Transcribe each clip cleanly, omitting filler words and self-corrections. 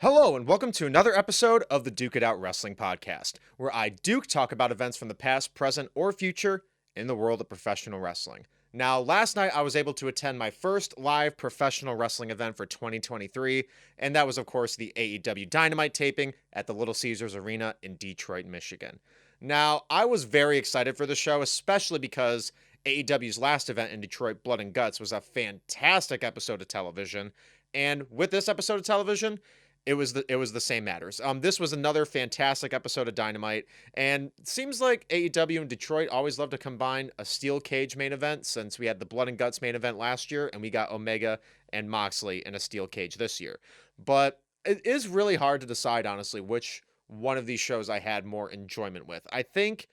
Hello, and welcome to another episode of the Duke It Out Wrestling Podcast, where I, Duke, talk about events from the past, present, or future in the world of professional wrestling. Now, last night I was able to attend my first live professional wrestling event for 2023, and that was, of course, the AEW Dynamite taping at the Little Caesars Arena in Detroit, Michigan. Now, I was very excited for the show, especially because AEW's last event in Detroit, Blood and Guts, was a fantastic episode of television, and with this episode of television, it was the same matters. This was another fantastic episode of Dynamite, and it seems like AEW and Detroit always love to combine a steel cage main event, since we had the Blood and Guts main event last year, and we got Omega and Moxley in a steel cage this year. But it is really hard to decide, honestly, which one of these shows I had more enjoyment with. I think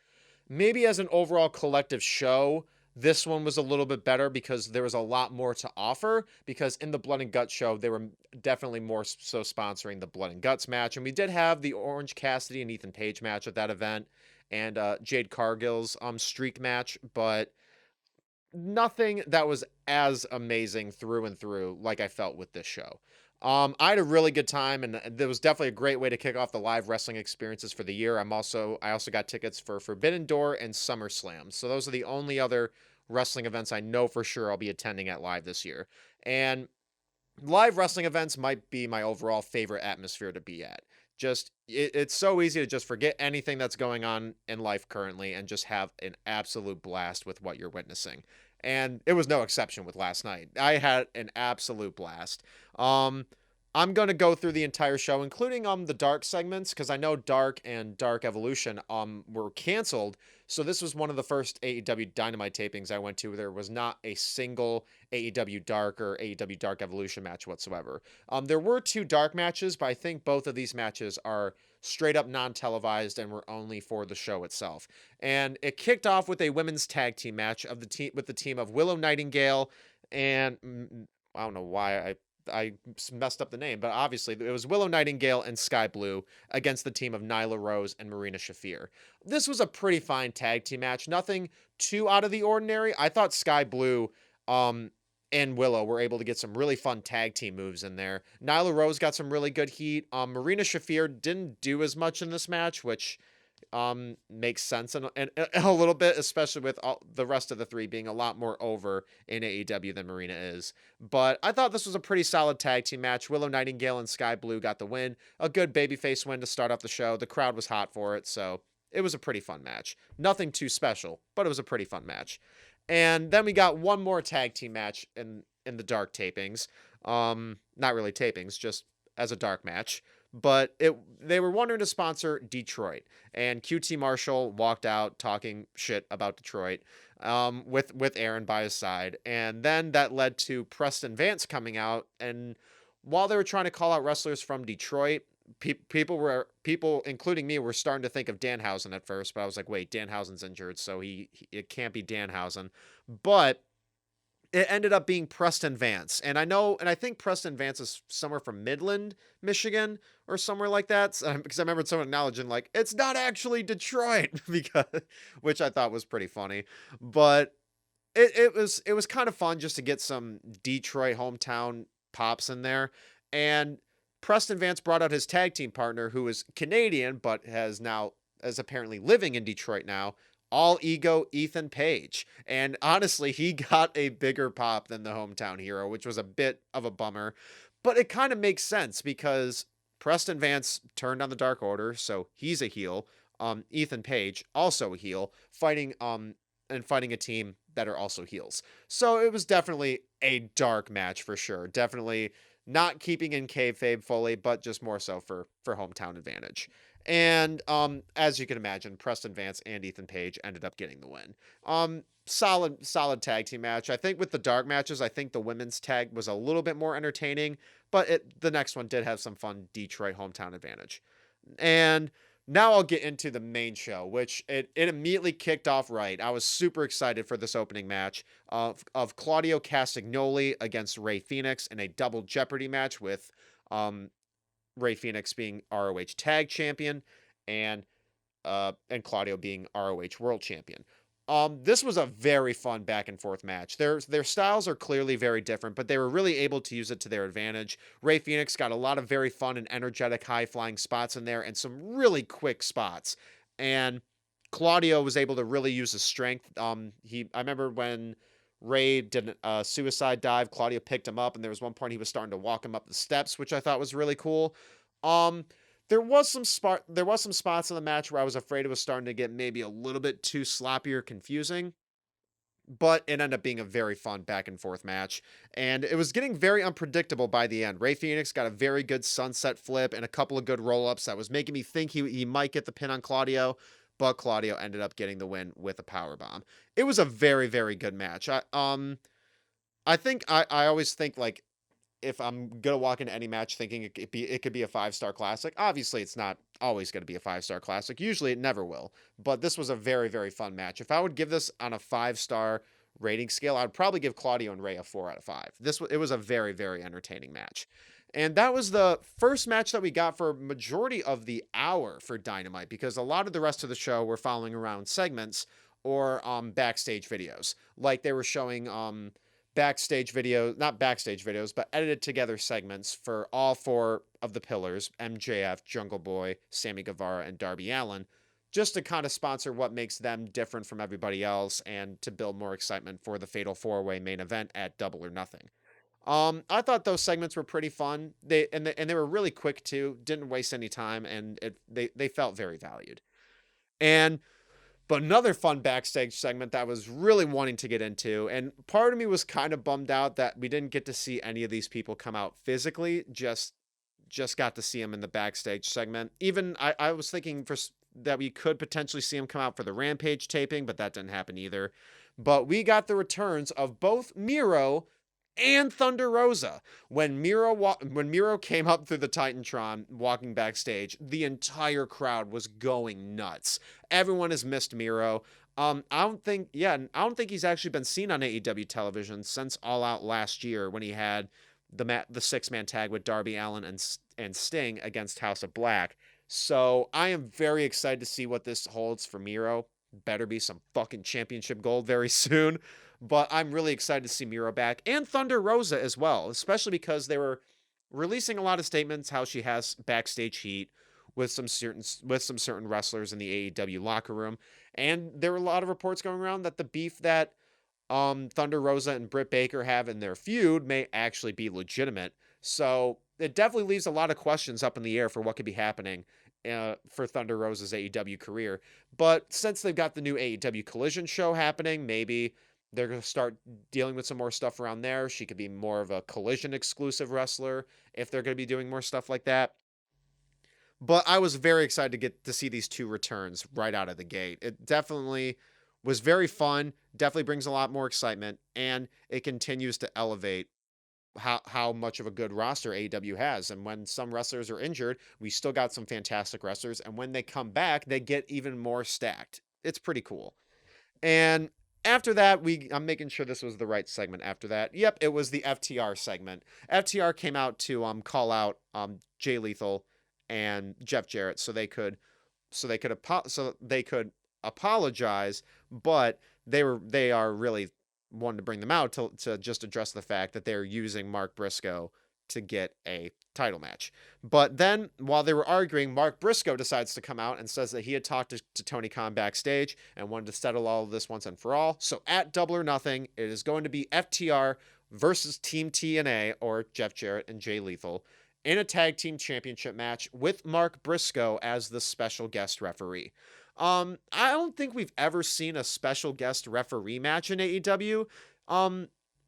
maybe as an overall collective show, this one was a little bit better because there was a lot more to offer. Because in the Blood and Guts show, they were definitely more so sponsoring the Blood and Guts match. And we did have the Orange Cassidy and Ethan Page match at that event, and Jade Cargill's streak match, but nothing that was as amazing through and through like I felt with this show. I had a really good time, and there was definitely a great way to kick off the live wrestling experiences for the year. I also got tickets for Forbidden Door and SummerSlam. So those are the only other wrestling events I know for sure I'll be attending at live this year. And live wrestling events might be my overall favorite atmosphere to be at. It's so easy to just forget anything that's going on in life currently and just have an absolute blast with what you're witnessing. And it was no exception with last night. I had an absolute blast. Um, I'm gonna go through the entire show, including the dark segments, because I know Dark and Dark Evolution were canceled. So this was one of the first AEW Dynamite tapings I went to where there was not a single AEW Dark or AEW Dark Evolution match whatsoever. There were two dark matches, but I think both of these matches are straight up non-televised and were only for the show itself. And it kicked off with a women's tag team match of the team with the team of Willow Nightingale and I don't know why I messed up the name, but obviously it was Willow Nightingale and Sky Blue against the team of Nyla Rose and Marina Shafir. This was a pretty fine tag team match. Nothing too out of the ordinary. I thought Sky Blue and Willow were able to get some really fun tag team moves in there. Nyla Rose got some really good heat. Marina Shafir didn't do as much in this match, which makes sense in a little bit, especially with all the rest of the three being a lot more over in AEW than Marina is. But I thought this was a pretty solid tag team match. Willow Nightingale and Sky Blue got the win. A good babyface win to start off the show. The crowd was hot for it, so it was a pretty fun match. Nothing too special, but it was a pretty fun match. And then we got one more tag team match in the dark tapings. Not really tapings, just as a dark match. But they were wanting to sponsor Detroit, and QT Marshall walked out talking shit about Detroit, with Aaron by his side, and then that led to Preston Vance coming out, and while they were trying to call out wrestlers from Detroit, people, including me, were starting to think of Danhausen at first, but I was like, wait, Danhausen's injured, so it can't be Danhausen, but it ended up being Preston Vance. And I think Preston Vance is somewhere from Midland, Michigan, or somewhere like that. Because I remember someone acknowledging, like, it's not actually Detroit, because which I thought was pretty funny. But it was kind of fun just to get some Detroit hometown pops in there. And Preston Vance brought out his tag team partner, who is Canadian, but is apparently living in Detroit now, All Ego Ethan Page. And honestly, he got a bigger pop than the hometown hero, which was a bit of a bummer. But it kind of makes sense because Preston Vance turned on the Dark Order, so he's a heel. Ethan Page, also a heel, fighting a team that are also heels. So it was definitely a dark match for sure. Definitely not keeping in kayfabe fully, but just more so for hometown advantage. And as you can imagine, Preston Vance and Ethan Page ended up getting the win. Solid tag team match. I think with the dark matches, I think the women's tag was a little bit more entertaining, but the next one did have some fun Detroit hometown advantage. And now I'll get into the main show, which it immediately kicked off right. I was super excited for this opening match of Claudio Castagnoli against Rey Fenix in a double Jeopardy match with Rey Fenix being ROH Tag Champion and Claudio being ROH World Champion. This was a very fun back and forth match. Their styles are clearly very different, but they were really able to use it to their advantage. Rey Fenix got a lot of very fun and energetic high flying spots in there and some really quick spots. And Claudio was able to really use his strength. I remember when Ray did a suicide dive, Claudio picked him up, and there was one point he was starting to walk him up the steps, which I thought was really cool. Um, there was some spots in the match where I was afraid it was starting to get maybe a little bit too sloppy or confusing, but it ended up being a very fun back and forth match, and it was getting very unpredictable by the end. Rey Fenix got a very good sunset flip and a couple of good roll-ups that was making me think he might get the pin on Claudio, but Claudio ended up getting the win with a power bomb. It was a very, very good match. I think I always think like if I'm gonna walk into any match thinking it could be a 5-star classic. Obviously, it's not always gonna be a 5-star classic. Usually, it never will. But this was a very, very fun match. If I would give this on a 5-star rating scale, I'd probably give Claudio and Rey a 4 out of 5. It was a very, very entertaining match. And that was the first match that we got for majority of the hour for Dynamite, because a lot of the rest of the show were following around segments or backstage videos. Like they were showing backstage videos, not backstage videos, but edited together segments for all 4 of the pillars: MJF, Jungle Boy, Sammy Guevara, and Darby Allin, just to kind of sponsor what makes them different from everybody else and to build more excitement for the Fatal 4-Way main event at Double or Nothing. I thought those segments were pretty fun. They were really quick too. Didn't waste any time, and they felt very valued. And but another fun backstage segment that I was really wanting to get into, and part of me was kind of bummed out that we didn't get to see any of these people come out physically, just got to see them in the backstage segment. Even I was thinking that we could potentially see them come out for the Rampage taping, but that didn't happen either. But we got the returns of both Miro and Thunder Rosa. When Miro came up through the Titantron walking backstage, the entire crowd was going nuts. Everyone has missed Miro. I don't think he's actually been seen on AEW television since All Out last year when he had the 6-man tag with Darby Allin and Sting against House of Black. So I am very excited to see what this holds for Miro. Better be some fucking championship gold very soon. But I'm really excited to see Miro back, and Thunder Rosa as well, especially because they were releasing a lot of statements how she has backstage heat with some certain wrestlers in the AEW locker room. And there were a lot of reports going around that the beef that Thunder Rosa and Britt Baker have in their feud may actually be legitimate. So it definitely leaves a lot of questions up in the air for what could be happening for Thunder Rosa's AEW career. But since they've got the new AEW Collision show happening, maybe they're going to start dealing with some more stuff around there. She could be more of a Collision exclusive wrestler if they're going to be doing more stuff like that. But I was very excited to get to see these 2 returns right out of the gate. It definitely was very fun, definitely brings a lot more excitement, and it continues to elevate how much of a good roster AEW has. And when some wrestlers are injured, we still got some fantastic wrestlers. And when they come back, they get even more stacked. It's pretty cool. And after that, I'm making sure this was the right segment after that. Yep, it was the FTR segment. FTR came out to call out Jay Lethal and Jeff Jarrett so they could apologize, but they are really wanting to bring them out to just address the fact that they're using Mark Briscoe to get a title match. But then, while they were arguing, Mark Briscoe decides to come out and says that he had talked to Tony Khan backstage and wanted to settle all of this once and for all. So at Double or Nothing, it is going to be FTR versus Team TNA, or Jeff Jarrett and Jay Lethal, in a tag team championship match with Mark Briscoe as the special guest referee. I don't think we've ever seen a special guest referee match in AEW.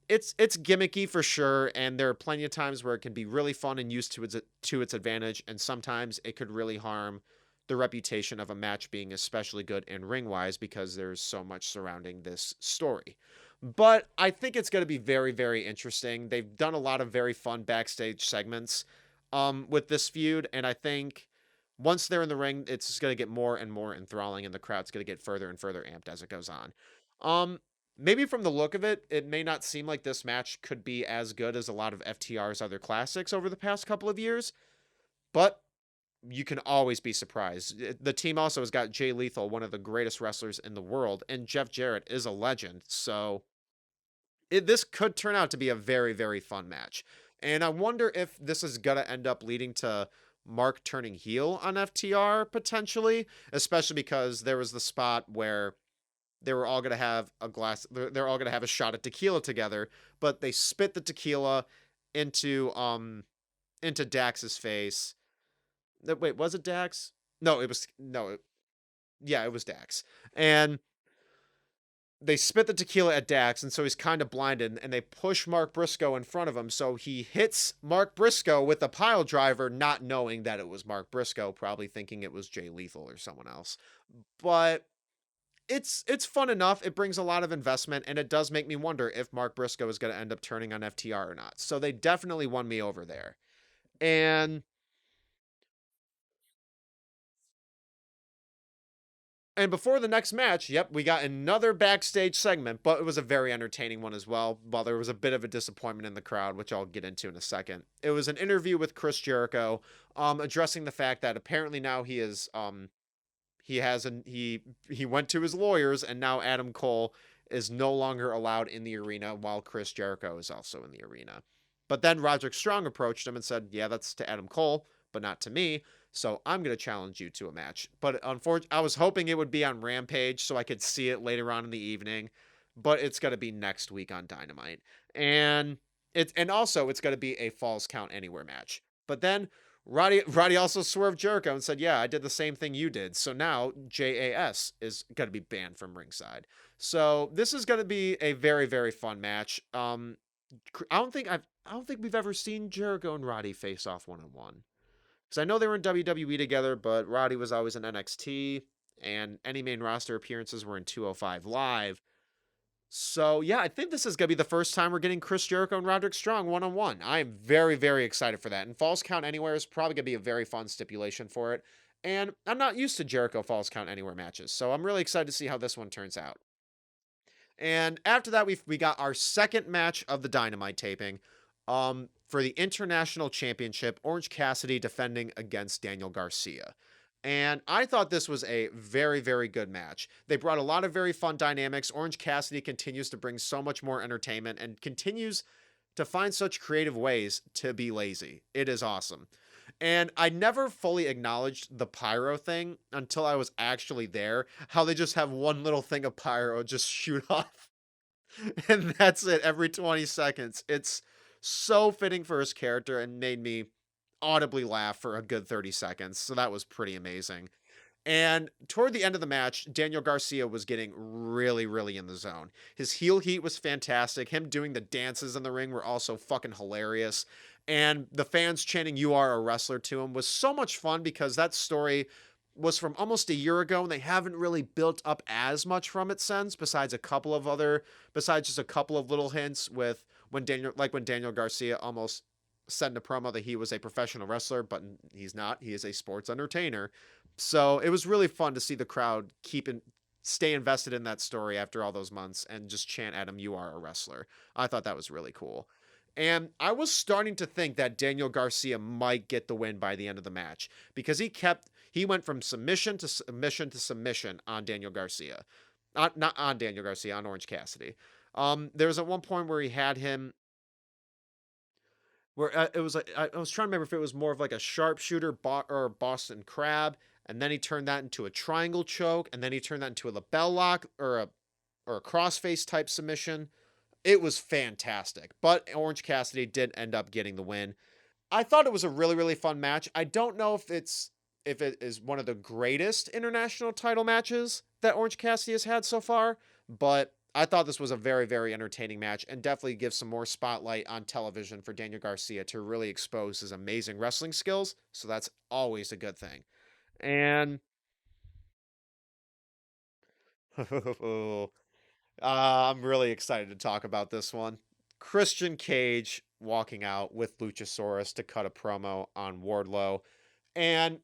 It's gimmicky for sure, and there are plenty of times where it can be really fun and used to its advantage, and sometimes it could really harm the reputation of a match being especially good in ring-wise because there's so much surrounding this story. But I think it's going to be very, very interesting. They've done a lot of very fun backstage segments with this feud, and I think once they're in the ring, it's just going to get more and more enthralling, and the crowd's going to get further and further amped as it goes on. Maybe from the look of it, it may not seem like this match could be as good as a lot of FTR's other classics over the past couple of years, but you can always be surprised. The team also has got Jay Lethal, one of the greatest wrestlers in the world, and Jeff Jarrett is a legend. So this could turn out to be a very, very fun match. And I wonder if this is going to end up leading to Mark turning heel on FTR potentially, especially because there was the spot where they were all going to have a glass, they're all going to have a shot at tequila together, but they spit the tequila into Dax's face. Wait, was it Dax? No, it was no, yeah, it was Dax. And they spit the tequila at Dax, and so he's kind of blinded, and they push Mark Briscoe in front of him. So he hits Mark Briscoe with a pile driver, not knowing that it was Mark Briscoe, probably thinking it was Jay Lethal or someone else. But it's fun enough. It brings a lot of investment, and it does make me wonder if Mark Briscoe is going to end up turning on FTR or not. So they definitely won me over there. And before the next match, yep, we got another backstage segment, but it was a very entertaining one as well. While there was a bit of a disappointment in the crowd, which I'll get into in a second. It was an interview with Chris Jericho, addressing the fact that apparently now he is, he went to his lawyers, and now Adam Cole is no longer allowed in the arena, while Chris Jericho is also in the arena. But then Roderick Strong approached him and said, "Yeah, that's to Adam Cole, but not to me. So I'm going to challenge you to a match." But unfortunately, I was hoping it would be on Rampage so I could see it later on in the evening. But it's going to be next week on Dynamite. And also it's going to be a Falls Count Anywhere match. But then Roddy also swerved Jericho and said, "Yeah, I did the same thing you did." So now JAS is going to be banned from ringside. So this is going to be a very, very fun match. I don't think we've ever seen Jericho and Roddy face off one-on-one. Because I know they were in WWE together, but Roddy was always in NXT, and any main roster appearances were in 205 Live. So, yeah, I think this is going to be the first time we're getting Chris Jericho and Roderick Strong one-on-one. I am very, very excited for that. And Falls Count Anywhere is probably going to be a very fun stipulation for it. And I'm not used to Jericho Falls Count Anywhere matches, so I'm really excited to see how this one turns out. And after that, we got our second match of the Dynamite taping. For the International Championship, Orange Cassidy defending against Daniel Garcia. And I thought this was a very, very good match. They brought a lot of very fun dynamics. Orange Cassidy continues to bring so much more entertainment and continues to find such creative ways to be lazy. It is awesome. And I never fully acknowledged the pyro thing until I was actually there. How they just have one little thing of pyro just shoot off. And that's it every 20 seconds. It's so fitting for his character and made me audibly laugh for a good 30 seconds. So that was pretty amazing. And toward the end of the match, Daniel Garcia was getting really, really in the zone. His heel heat was fantastic. Him doing the dances in the ring were also fucking hilarious. And the fans chanting, "You are a wrestler" to him was so much fun because that story was from almost a year ago and they haven't really built up as much from it since, besides just a couple of little hints with when Daniel Garcia almost said in a promo that he was a professional wrestler, but he's not. He is a sports entertainer. So it was really fun to see the crowd stay invested in that story after all those months and just chant at him, "You are a wrestler." I thought that was really cool. And I was starting to think that Daniel Garcia might get the win by the end of the match because he went from submission to submission to submission on Daniel Garcia. Not on Daniel Garcia, on Orange Cassidy. There was at one point where he had him where it was like I was trying to remember if it was more of like a sharpshooter or Boston Crab, and then he turned that into a triangle choke, and then he turned that into a lapel lock or a crossface type submission. It was fantastic, but Orange Cassidy did end up getting the win. I thought it was a really, really fun match. I don't know if it is one of the greatest international title matches that Orange Cassidy has had so far, but I thought this was a very, very entertaining match and definitely gives some more spotlight on television for Daniel Garcia to really expose his amazing wrestling skills. So that's always a good thing. And I'm really excited to talk about this one. Christian Cage walking out with Luchasaurus to cut a promo on Wardlow, and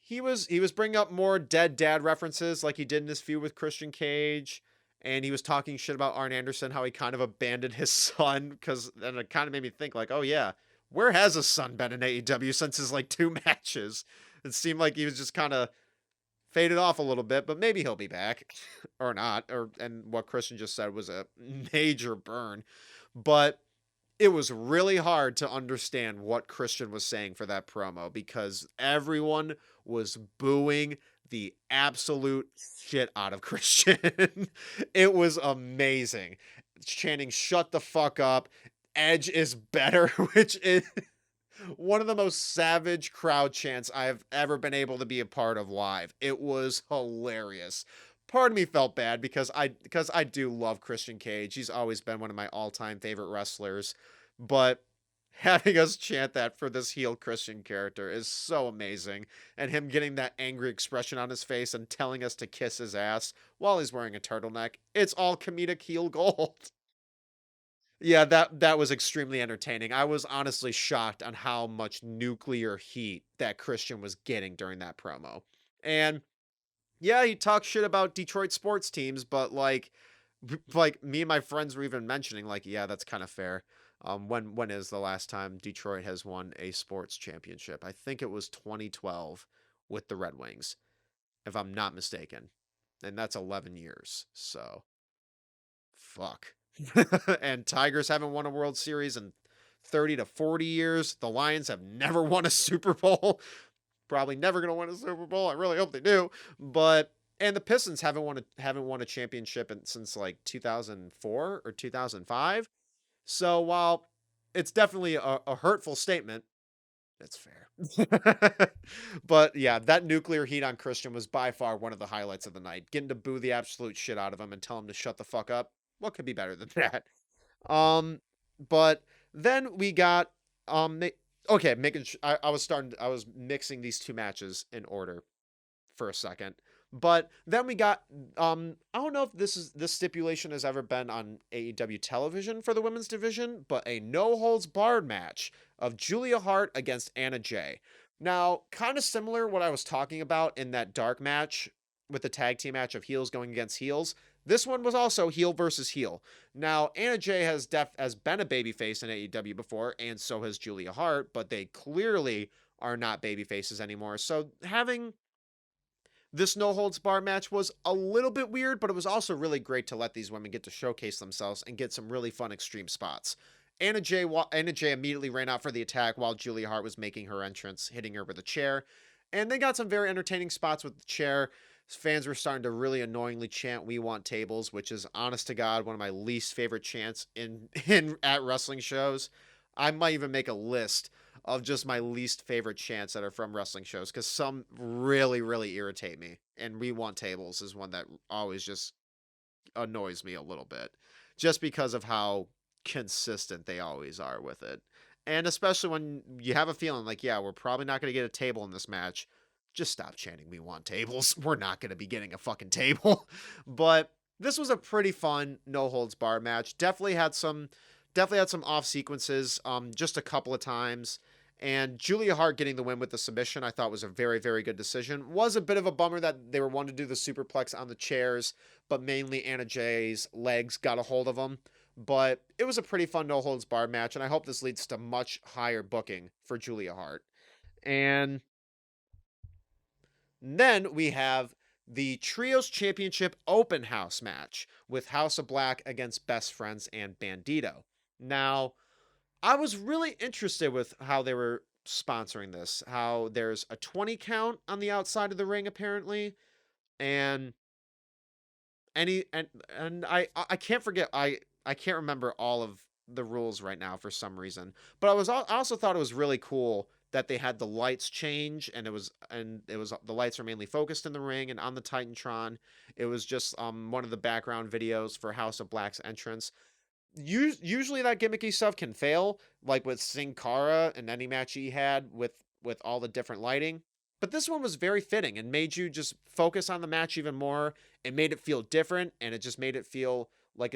he was bringing up more dead dad references like he did in his feud with Christian Cage, and he was talking shit about Arn Anderson, how he kind of abandoned his son, because then it kind of made me think like, oh yeah, where has his son been in AEW since his like 2 matches? It seemed like he was just kind of faded off a little bit, but maybe he'll be back or not. And what Christian just said was a major burn. But it was really hard to understand what Christian was saying for that promo because everyone was booing the absolute shit out of Christian. It was amazing. Chanting, shut the fuck up. Edge is better, which is one of the most savage crowd chants I have ever been able to be a part of live. It was hilarious. Part of me felt bad because I do love Christian Cage. He's always been one of my all-time favorite wrestlers, but having us chant that for this heel Christian character is so amazing, and him getting that angry expression on his face and telling us to kiss his ass while he's wearing a turtleneck. It's all comedic heel gold. Yeah, that was extremely entertaining. I was honestly shocked on how much nuclear heat that Christian was getting during that promo. And yeah, he talked shit about Detroit sports teams, but like me and my friends were even mentioning like, yeah, that's kind of fair. When is the last time Detroit has won a sports championship? I think it was 2012 with the Red Wings, if I'm not mistaken. And that's 11 years. So, fuck. And Tigers haven't won a World Series in 30 to 40 years. The Lions have never won a Super Bowl. Probably never going to win a Super Bowl. I really hope they do. But and the Pistons haven't won a championship since like 2004 or 2005. So while it's definitely a hurtful statement, it's fair. But yeah, that nuclear heat on Christian was by far one of the highlights of the night. Getting to boo the absolute shit out of him and tell him to shut the fuck up. What could be better than that? Um, but then we got they, okay, I was mixing these two matches in order for a second. But then we got I don't know if this stipulation has ever been on AEW television for the women's division, but a no holds barred match of Julia Hart against Anna Jay. Now, kind of similar what I was talking about in that dark match with the tag team match of heels going against heels. This one was also heel versus heel. Now, Anna Jay has been a babyface in AEW before, and so has Julia Hart, but they clearly are not babyfaces anymore. So having this no holds bar match was a little bit weird, but it was also really great to let these women get to showcase themselves and get some really fun extreme spots. Anna Jay immediately ran out for the attack while Julia Hart was making her entrance, hitting her with a chair. And they got some very entertaining spots with the chair. Fans were starting to really annoyingly chant "We want tables," which is honest to God one of my least favorite chants in at wrestling shows. I might even make a list of just my least favorite chants that are from wrestling shows because some really, really irritate me. And "We want tables" is one that always just annoys me a little bit just because of how consistent they always are with it. And especially when you have a feeling like, yeah, we're probably not going to get a table in this match. Just stop chanting "We want tables." We're not going to be getting a fucking table. But this was a pretty fun no holds bar match. Definitely had some off sequences just a couple of times. And Julia Hart getting the win with the submission, I thought was a very, very good decision. Was a bit of a bummer that they were wanting to do the superplex on the chairs, but mainly Anna Jay's legs got a hold of them. But it was a pretty fun no holds bar match, and I hope this leads to much higher booking for Julia Hart. And then we have the Trios Championship Open House match with House of Black against Best Friends and Bandito. Now, I was really interested with how they were sponsoring this. How there's a 20 count on the outside of the ring apparently, and I can't forget I can't remember all of the rules right now for some reason. But I also thought it was really cool that they had the lights change and it was the lights were mainly focused in the ring and on the Titantron. It was just one of the background videos for House of Black's entrance. Usually that gimmicky stuff can fail, like with Sin Cara and any match he had with all the different lighting. But this one was very fitting and made you just focus on the match even more. It made it feel different, and it just made it feel like.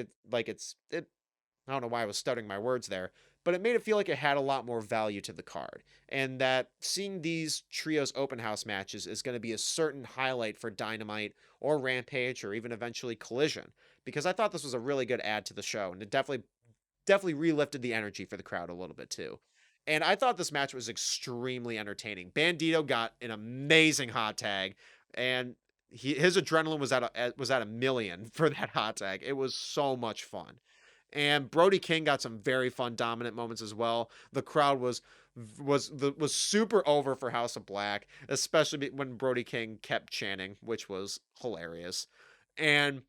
I don't know why I was stuttering my words there, but it made it feel like it had a lot more value to the card. And that seeing these trios open house matches is going to be a certain highlight for Dynamite or Rampage or even eventually Collision, because I thought this was a really good add to the show, and it definitely relifted the energy for the crowd a little bit too. And I thought this match was extremely entertaining. Bandito got an amazing hot tag, and his adrenaline was at a million for that hot tag. It was so much fun. And Brody King got some very fun dominant moments as well. The crowd was super over for House of Black, especially when Brody King kept chanting, which was hilarious. And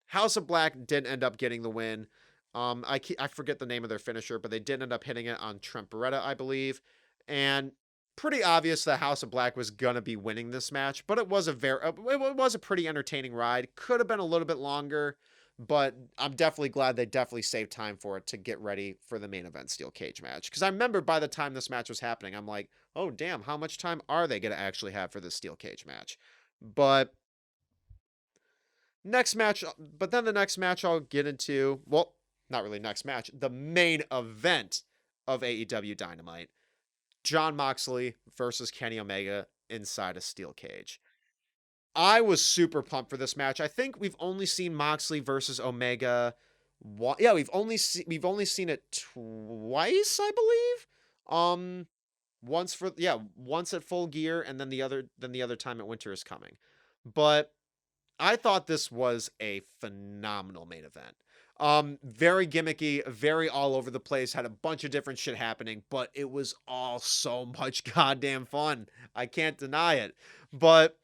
House of Black did end up getting the win. I forget the name of their finisher, but they did end up hitting it on Trent Beretta, I believe. And pretty obvious that House of Black was gonna be winning this match, but it was a pretty entertaining ride. Could have been a little bit longer, but I'm definitely glad they definitely saved time for it to get ready for the main event steel cage match. Because I remember by the time this match was happening, I'm like, oh damn, how much time are they gonna actually have for this steel cage match? But next match, but then the next match I'll get into, well, not really next match, the main event of AEW Dynamite. Jon Moxley versus Kenny Omega inside a steel cage. I was super pumped for this match. I think we've only seen Moxley versus Omega. Yeah, we've only seen it twice, I believe. Once at Full Gear, and then the other time at Winter is Coming. But I thought this was a phenomenal main event. Very gimmicky, very all over the place, had a bunch of different shit happening, but it was all so much goddamn fun. I can't deny it. But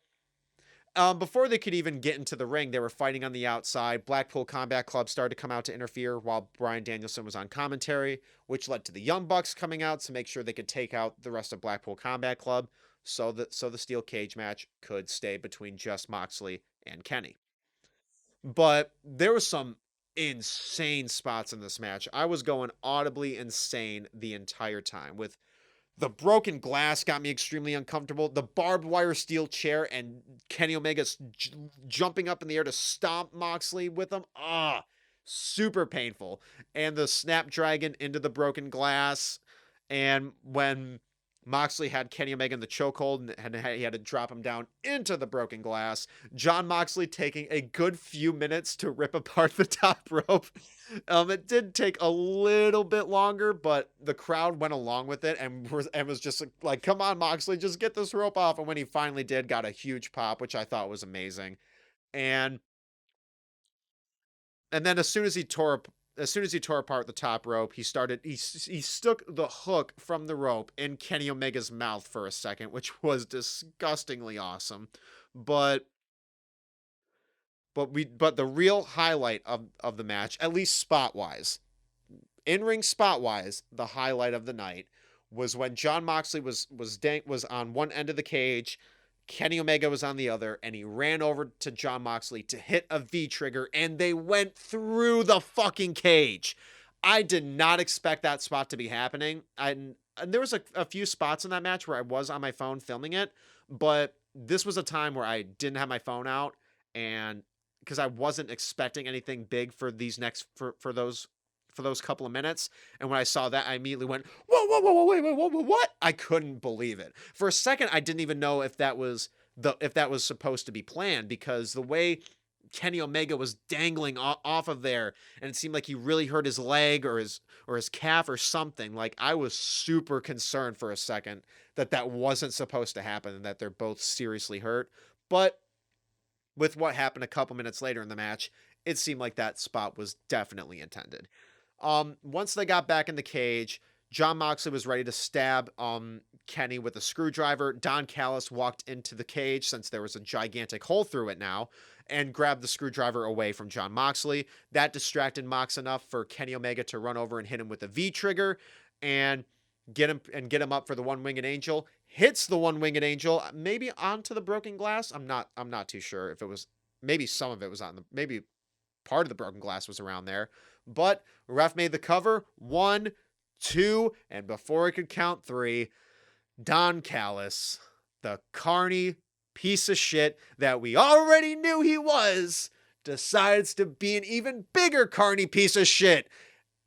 before they could even get into the ring, they were fighting on the outside. Blackpool Combat Club started to come out to interfere while Bryan Danielson was on commentary, which led to the Young Bucks coming out to make sure they could take out the rest of Blackpool Combat Club, so the steel cage match could stay between just Moxley and Kenny. But there was some insane spots in this match. I was going audibly insane the entire time. With the broken glass got me extremely uncomfortable. The barbed wire steel chair and Kenny Omega's jumping up in the air to stomp Moxley with him. Super painful. And the Snapdragon into the broken glass. And when Moxley had Kenny Omega in the chokehold and he had to drop him down into the broken glass. Jon Moxley taking a good few minutes to rip apart the top rope. It did take a little bit longer, but the crowd went along with it and was just like, come on, Moxley, just get this rope off. And when he finally did, got a huge pop, which I thought was amazing. And then as soon as he tore apart the top rope, he stuck the hook from the rope in Kenny Omega's mouth for a second, which was disgustingly awesome. But the real highlight of the match, at least spot wise, in-ring spot wise, the highlight of the night was when Jon Moxley was on one end of the cage, Kenny Omega was on the other, and he ran over to Jon Moxley to hit a V-trigger, and they went through the fucking cage. I did not expect that spot to be happening. And there was a few spots in that match where I was on my phone filming it, but this was a time where I didn't have my phone out, and because I wasn't expecting anything big for those couple of minutes. And when I saw that, I immediately went, whoa, wait, what? I couldn't believe it. For a second, I didn't even know if that was supposed to be planned, because the way Kenny Omega was dangling off of there, and it seemed like he really hurt his leg or his calf or something. Like, I was super concerned for a second that wasn't supposed to happen and that they're both seriously hurt. But with what happened a couple minutes later in the match, it seemed like that spot was definitely intended. Once they got back in the cage, Jon Moxley was ready to stab Kenny with a screwdriver. Don Callis walked into the cage, since there was a gigantic hole through it now, and grabbed the screwdriver away from Jon Moxley. That distracted Mox enough for Kenny Omega to run over and hit him with a V-trigger and get him up for the One-Winged Angel. Hits the One-Winged Angel, maybe onto the broken glass. I'm not too sure if it was, maybe some of it was maybe part of the broken glass was around there. But ref made the cover. 1, 2, and before it could count 3, Don Callis, the carny piece of shit that we already knew he was, decides to be an even bigger carny piece of shit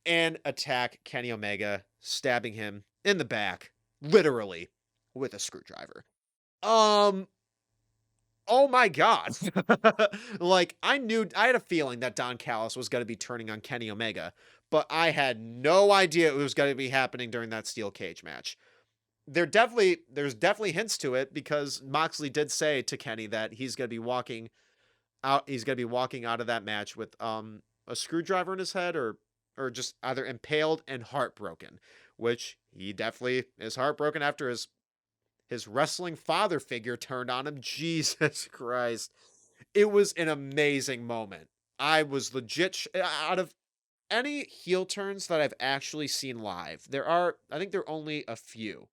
and attack Kenny Omega, stabbing him in the back, literally, with a screwdriver. Oh my God. Like, I had a feeling that Don Callis was going to be turning on Kenny Omega, but I had no idea it was going to be happening during that steel cage match. There's definitely hints to it, because Moxley did say to Kenny that he's going to be walking out. He's going to be walking out of that match with a screwdriver in his head, or just either impaled and heartbroken, which he definitely is heartbroken after his wrestling father figure turned on him. Jesus Christ. It was an amazing moment. I was legit out of any heel turns that I've actually seen live. I think there are only a few.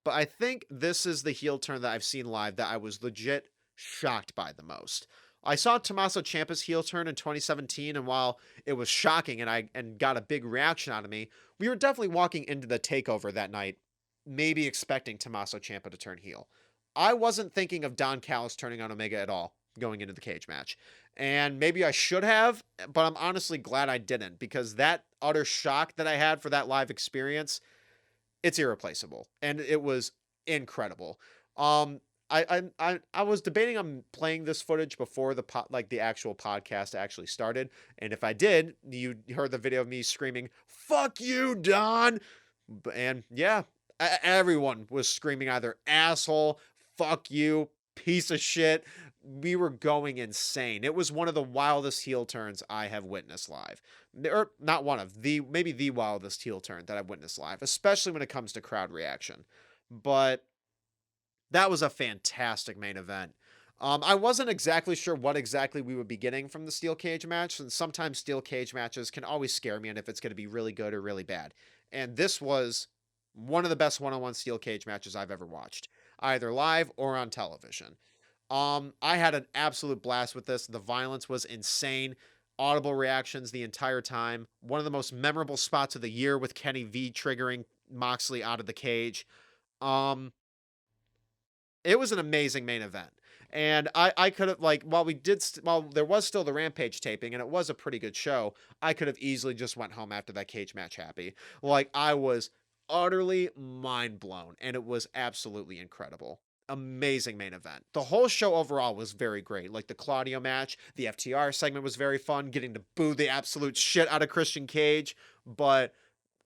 But I think this is the heel turn that I've seen live that I was legit shocked by the most. I saw Tommaso Ciampa's heel turn in 2017, and while it was shocking and got a big reaction out of me, we were definitely walking into the takeover that night, maybe expecting Tommaso Ciampa to turn heel. I wasn't thinking of Don Callis turning on Omega at all going into the cage match. And maybe I should have, but I'm honestly glad I didn't, because that utter shock that I had for that live experience, it's irreplaceable, and it was incredible. I was debating on playing this footage before the actual podcast actually started, and if I did, you heard the video of me screaming "Fuck you, Don," and yeah, everyone was screaming either "asshole," "fuck you," "piece of shit." We were going insane. It was one of the wildest heel turns I have witnessed live. Or not one of maybe the wildest heel turn that I've witnessed live, especially when it comes to crowd reaction. But that was a fantastic main event. I wasn't exactly sure what exactly we would be getting from the steel cage match, and sometimes steel cage matches can always scare me, and if it's going to be really good or really bad. And this was one of the best one-on-one steel cage matches I've ever watched, either live or on television. I had an absolute blast with this. The violence was insane. Audible reactions the entire time. One of the most memorable spots of the year with Kenny V triggering Moxley out of the cage. It was an amazing main event. And I could have, like, while there was still the Rampage taping and it was a pretty good show, I could have easily just went home after that cage match happy. Like, I was utterly mind blown, and it was absolutely incredible. Amazing main event. The whole show overall was very great. Like the Claudio match, the FTR segment was very fun, getting to boo the absolute shit out of Christian Cage, but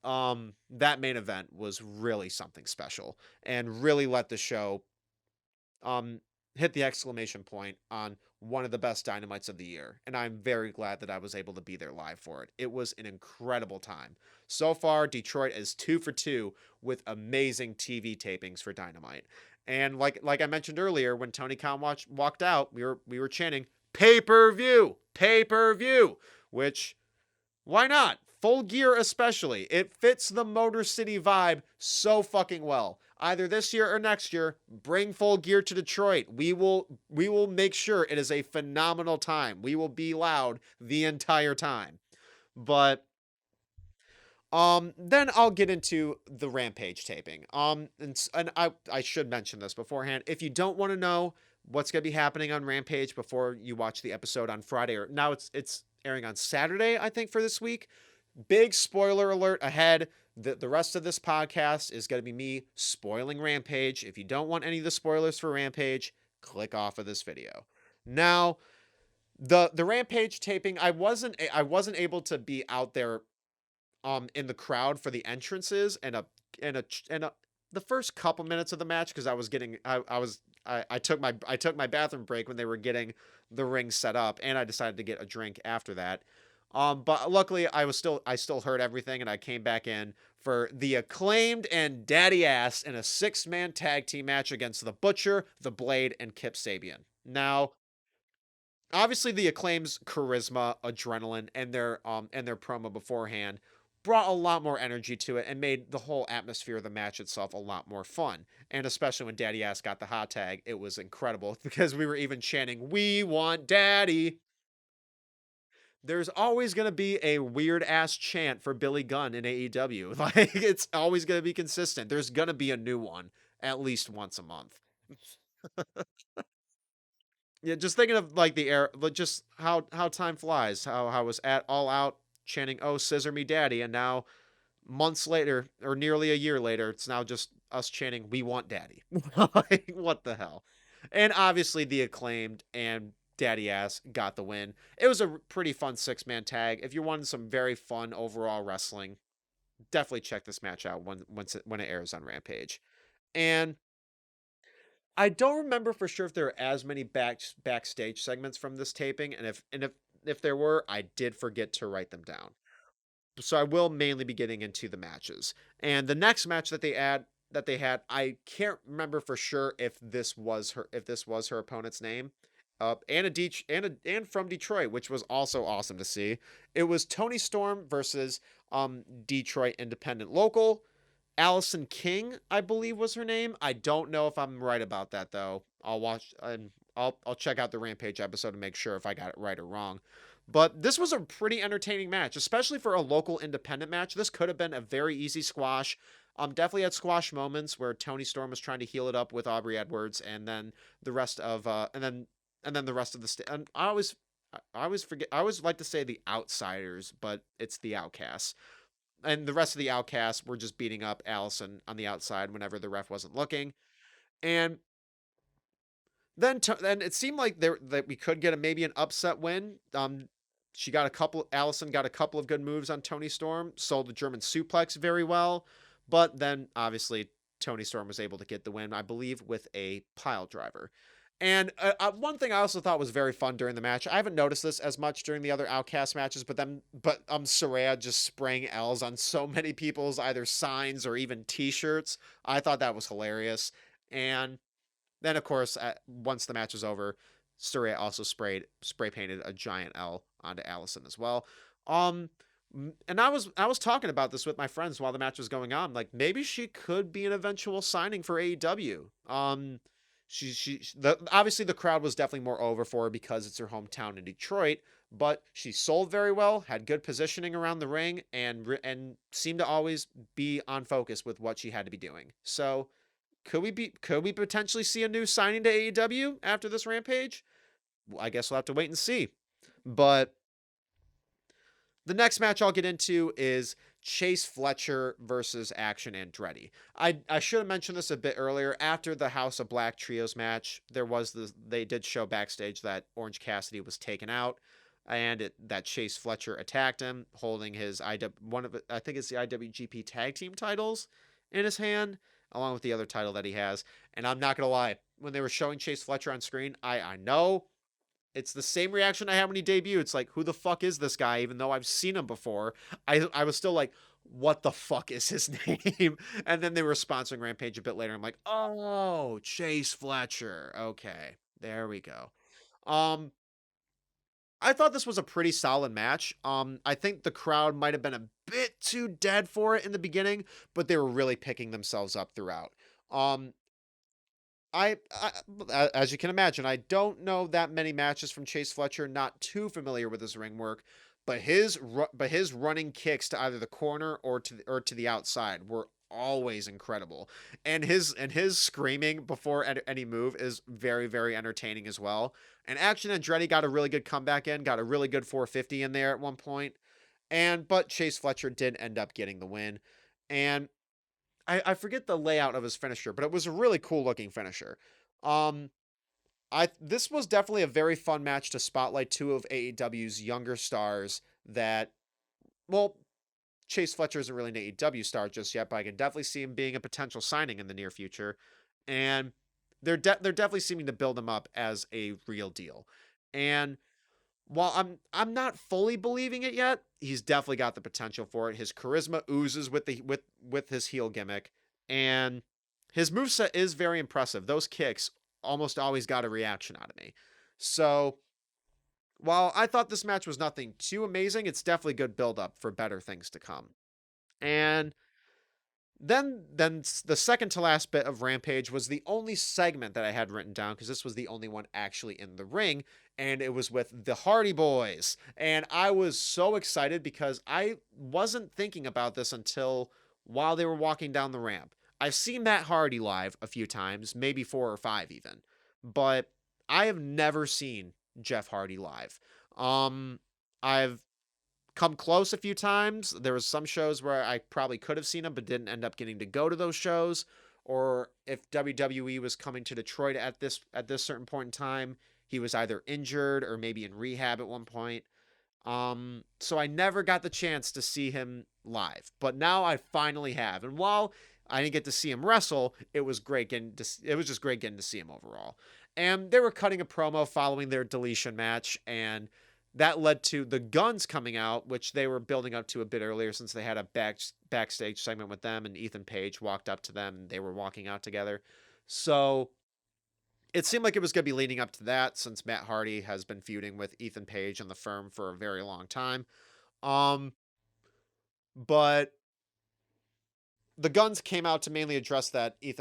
that main event was really something special and really let the show hit the exclamation point on one of the best Dynamites of the year, and I'm very glad that I was able to be there live for it. It was an incredible time. So far, Detroit is 2 for 2 with amazing TV tapings for Dynamite. And like I mentioned earlier, when Tony Khan walked out, we were chanting pay-per-view, pay-per-view, which, why not? Full Gear especially. It fits the Motor City vibe so fucking well. Either this year or next year, bring Full Gear to Detroit. We will make sure it is a phenomenal time. We will be loud the entire time. But then I'll get into the Rampage taping. And I should mention this beforehand. If you don't want to know what's going to be happening on Rampage before you watch the episode on Friday, or now it's airing on Saturday, I think, for this week. Big spoiler alert ahead. The rest of this podcast is going to be me spoiling Rampage. If you don't want any of the spoilers for Rampage, click off of this video. Now, the Rampage taping, I wasn't able to be out there in the crowd for the entrances and the first couple minutes of the match, because I took my bathroom break when they were getting the ring set up, and I decided to get a drink after that. But luckily I still heard everything, and I came back in for the Acclaimed and Daddy Ass in a 6-man tag team match against the Butcher, the Blade, and Kip Sabian. Now, obviously the Acclaim's charisma, adrenaline, and their promo beforehand brought a lot more energy to it and made the whole atmosphere of the match itself a lot more fun. And especially when Daddy Ass got the hot tag, it was incredible, because we were even chanting, "We want Daddy." There's always going to be a weird ass chant for Billy Gunn in AEW. Like, it's always going to be consistent. There's going to be a new one at least once a month. Yeah, just thinking of like the air, but just how time flies. How I was at All Out chanting, "Oh, scissor me, daddy," and now months later, or nearly a year later, it's now just us chanting, "We want daddy." Like, what the hell? And obviously the Acclaimed and Daddy Ass got the win. It was a pretty fun 6-man tag. If you wanted some very fun overall wrestling, definitely check this match out when it airs on Rampage. And I don't remember for sure if there are as many backstage segments from this taping, and if there were, I did forget to write them down. So I will mainly be getting into the matches. And the next match that they had, I can't remember for sure if this was her opponent's name. And from Detroit, which was also awesome to see. It was Toni Storm versus Detroit Independent Local. Allison King, I believe, was her name. I don't know if I'm right about that though. I'll watch and I'll check out the Rampage episode to make sure if I got it right or wrong. But this was a pretty entertaining match, especially for a local independent match. This could have been a very easy squash. Definitely had squash moments where Toni Storm was trying to heal it up with Aubrey Edwards, and then the rest of the rest of the and I always forget. I always like to say the Outsiders, but it's the Outcasts. And the rest of the Outcasts were just beating up Allison on the outside whenever the ref wasn't looking. And then it seemed like that we could get maybe an upset win. Allison got a couple of good moves on Toni Storm, sold the German suplex very well, but then obviously Toni Storm was able to get the win, I believe, with a pile driver. And one thing I also thought was very fun during the match, I haven't noticed this as much during the other Outcast matches, but Saraya just spraying L's on so many people's either signs or even T-shirts. I thought that was hilarious. And then, of course, once the match was over, Saraya also spray painted a giant L onto Allison as well. And I was talking about this with my friends while the match was going on. Like, maybe she could be an eventual signing for AEW. Obviously the crowd was definitely more over for her because it's her hometown in Detroit, but she sold very well, had good positioning around the ring, and seemed to always be on focus with what she had to be doing. So could we potentially see a new signing to AEW after this Rampage? Well, I guess we'll have to wait and see. But the next match I'll get into is Chase Fletcher versus Action Andretti. I should have mentioned this a bit earlier. After the House of Black Trios match, they did show backstage that Orange Cassidy was taken out, and that Chase Fletcher attacked him, holding his I think it's the IWGP Tag Team titles in his hand, along with the other title that he has. And I'm not gonna lie, when they were showing Chase Fletcher on screen, I know it's the same reaction I had when he debuted. It's like, who the fuck is this guy? Even though I've seen him before, I was still like, what the fuck is his name? And then they were sponsoring Rampage a bit later. I'm like, oh, Chase Fletcher. Okay, there we go. I thought this was a pretty solid match. I think the crowd might have been a bit too dead for it in the beginning, but they were really picking themselves up throughout. I, as you can imagine, I don't know that many matches from Chase Fletcher. Not too familiar with his ring work, but his running kicks to either the corner or to the outside were always incredible, and his screaming before any move is very, very entertaining as well. And Action Andretti got a really good comeback got a really good 450 in there at one point, but Chase Fletcher did end up getting the win, and I forget the layout of his finisher, but it was a really cool looking finisher. This was definitely a very fun match to spotlight two of AEW's younger stars that, well, Chase Fletcher isn't really an AEW star just yet, but I can definitely see him being a potential signing in the near future. And they're definitely seeming to build him up as a real deal. And while I'm not fully believing it yet, he's definitely got the potential for it. His charisma oozes with his heel gimmick, and his moveset is very impressive. Those kicks almost always got a reaction out of me. So while I thought this match was nothing too amazing, it's definitely good build up for better things to come. And then the second to last bit of Rampage was the only segment that I had written down, because this was the only one actually in the ring, and it was with the Hardy Boys. And I was so excited because I wasn't thinking about this until while they were walking down the ramp. I've seen Matt Hardy live a few times, maybe 4 or 5 even, but I have never seen Jeff Hardy live. I've come close a few times. There was some shows where I probably could have seen him, but didn't end up getting to go to those shows. Or if WWE was coming to Detroit at this certain point in time, he was either injured or maybe in rehab at one point. So I never got the chance to see him live, but now I finally have. And while I didn't get to see him wrestle, it was just great getting to see him overall. And they were cutting a promo following their deletion match, and that led to the Gunns coming out, which they were building up to a bit earlier since they had a backstage segment with them, and Ethan Page walked up to them and they were walking out together. So it seemed like it was going to be leading up to that, since Matt Hardy has been feuding with Ethan Page and the Firm for a very long time. But the Gunns came out to mainly address that I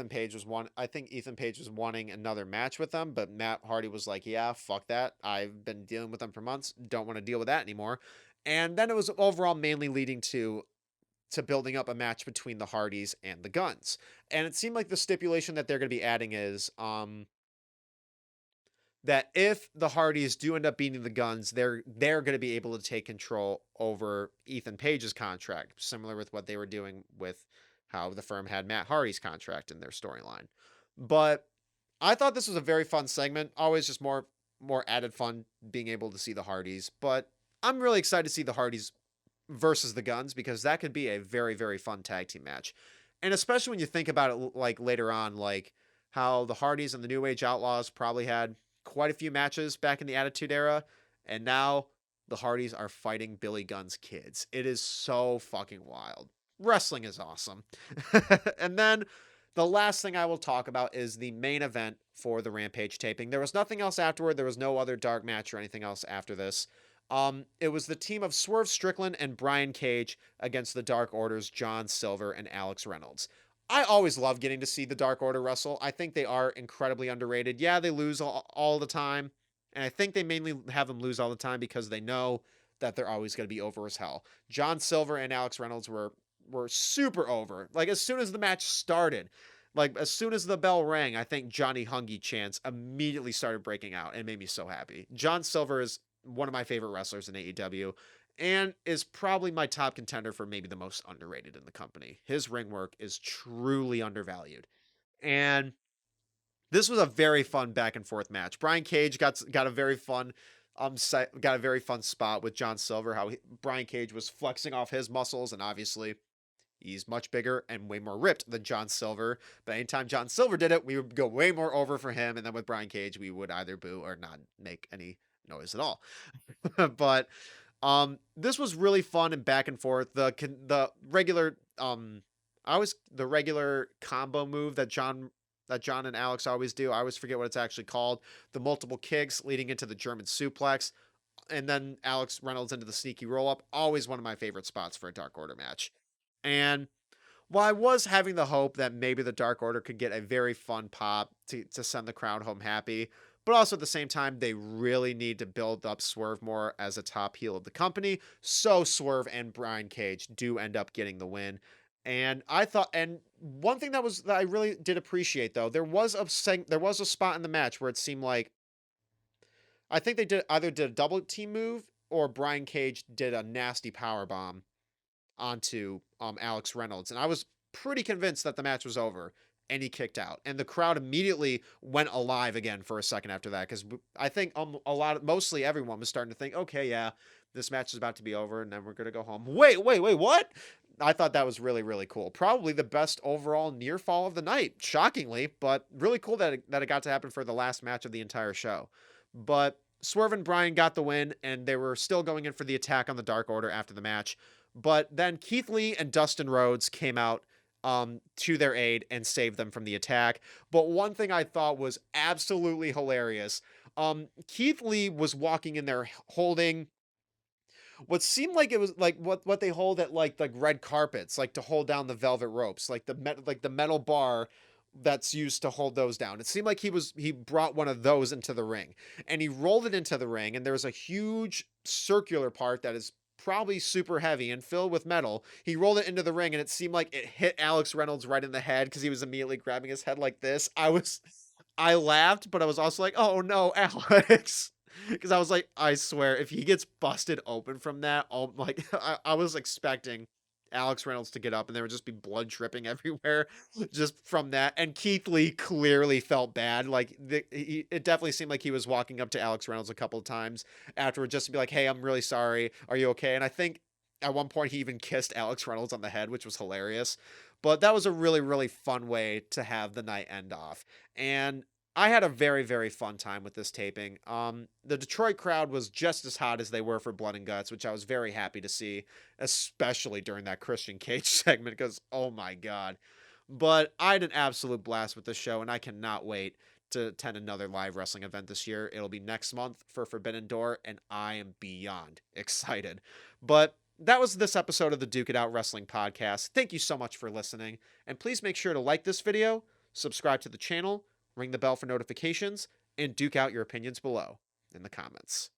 think Ethan Page was wanting another match with them, but Matt Hardy was like, yeah, fuck that. I've been dealing with them for months. Don't want to deal with that anymore. And then it was overall mainly leading to building up a match between the Hardys and the Gunns. And it seemed like the stipulation that they're going to be adding is that if the Hardys do end up beating the Gunns, they're going to be able to take control over Ethan Page's contract, similar with what they were doing with how the Firm had Matt Hardy's contract in their storyline. But I thought this was a very fun segment. Always just more added fun being able to see the Hardys. But I'm really excited to see the Hardys versus the Gunns, because that could be a very, very fun tag team match. And especially when you think about it, like later on, like how the Hardys and the New Age Outlaws probably had quite a few matches back in the Attitude Era, and now the Hardys are fighting Billy Gunn's kids. It is so fucking wild. Wrestling is awesome. And then the last thing I will talk about is the main event for the Rampage taping. There was nothing else afterward. There was no other dark match or anything else after this. It was the team of Swerve Strickland and Brian Cage against the Dark Order's John Silver and Alex Reynolds. I always love getting to see the Dark Order wrestle. I think they are incredibly underrated. Yeah, they lose all the time, and I think they mainly have them lose all the time because they know that they're always going to be over as hell. John Silver and Alex Reynolds were super over. Like, as soon as the match started, like as soon as the bell rang, I think Johnny Hungy chants immediately started breaking out and made me so happy. John Silver is one of my favorite wrestlers in AEW and is probably my top contender for maybe the most underrated in the company. His ring work is truly undervalued. And this was a very fun back and forth match. Brian Cage got a very fun got a very fun spot with John Silver, how Brian Cage was flexing off his muscles, and obviously he's much bigger and way more ripped than John Silver. But anytime John Silver did it, we would go way more over for him. And then with Brian Cage, we would either boo or not make any noise at all. But this was really fun and back and forth. The regular the regular combo move that John and Alex always do. I always forget what it's actually called. The multiple kicks leading into the German suplex, and then Alex Reynolds into the sneaky roll up. Always one of my favorite spots for a Dark Order match. And while I was having the hope that maybe the Dark Order could get a very fun pop to send the crowd home happy, but also at the same time, they really need to build up Swerve more as a top heel of the company. So Swerve and Brian Cage do end up getting the win. And I thought, and one thing that I really did appreciate, though, there was a spot in the match where it seemed like, I think they did a double team move, or Brian Cage did a nasty power bomb onto Alex Reynolds, and I was pretty convinced that the match was over, and he kicked out, and the crowd immediately went alive again for a second after that, because I think mostly everyone was starting to think, okay, yeah, this match is about to be over, and then we're gonna go home. Wait, what? I thought that was really, really cool. Probably the best overall near fall of the night, shockingly, but really cool that it got to happen for the last match of the entire show. But Swerve and Brian got the win, and they were still going in for the attack on the Dark Order after the match. But then Keith Lee and Dustin Rhodes came out to their aid and saved them from the attack. But one thing I thought was absolutely hilarious. Keith Lee was walking in there holding what seemed like it was like what they hold at like red carpets, like to hold down the velvet ropes, like the metal bar that's used to hold those down. It seemed like he brought one of those into the ring, and he rolled it into the ring, and there's a huge circular part that is probably super heavy and filled with metal. He rolled it into the ring, and it seemed like it hit Alex Reynolds right in the head, because he was immediately grabbing his head like this. I laughed, but I was also like, oh no, Alex. Because I was like, I swear, if he gets busted open from that, I was expecting Alex Reynolds to get up, and there would just be blood dripping everywhere just from that. And Keith Lee clearly felt bad. Like, it definitely seemed like he was walking up to Alex Reynolds a couple of times afterward just to be like, hey, I'm really sorry. Are you okay? And I think at one point he even kissed Alex Reynolds on the head, which was hilarious. But that was a really, really fun way to have the night end off. And I had a very, very fun time with this taping. The Detroit crowd was just as hot as they were for Blood and Guts, which I was very happy to see, especially during that Christian Cage segment, because, oh my God. But I had an absolute blast with this show, and I cannot wait to attend another live wrestling event this year. It'll be next month for Forbidden Door, and I am beyond excited. But that was this episode of the Duke It Out Wrestling Podcast. Thank you so much for listening, and please make sure to like this video, subscribe to the channel, ring the bell for notifications, and duke out your opinions below in the comments.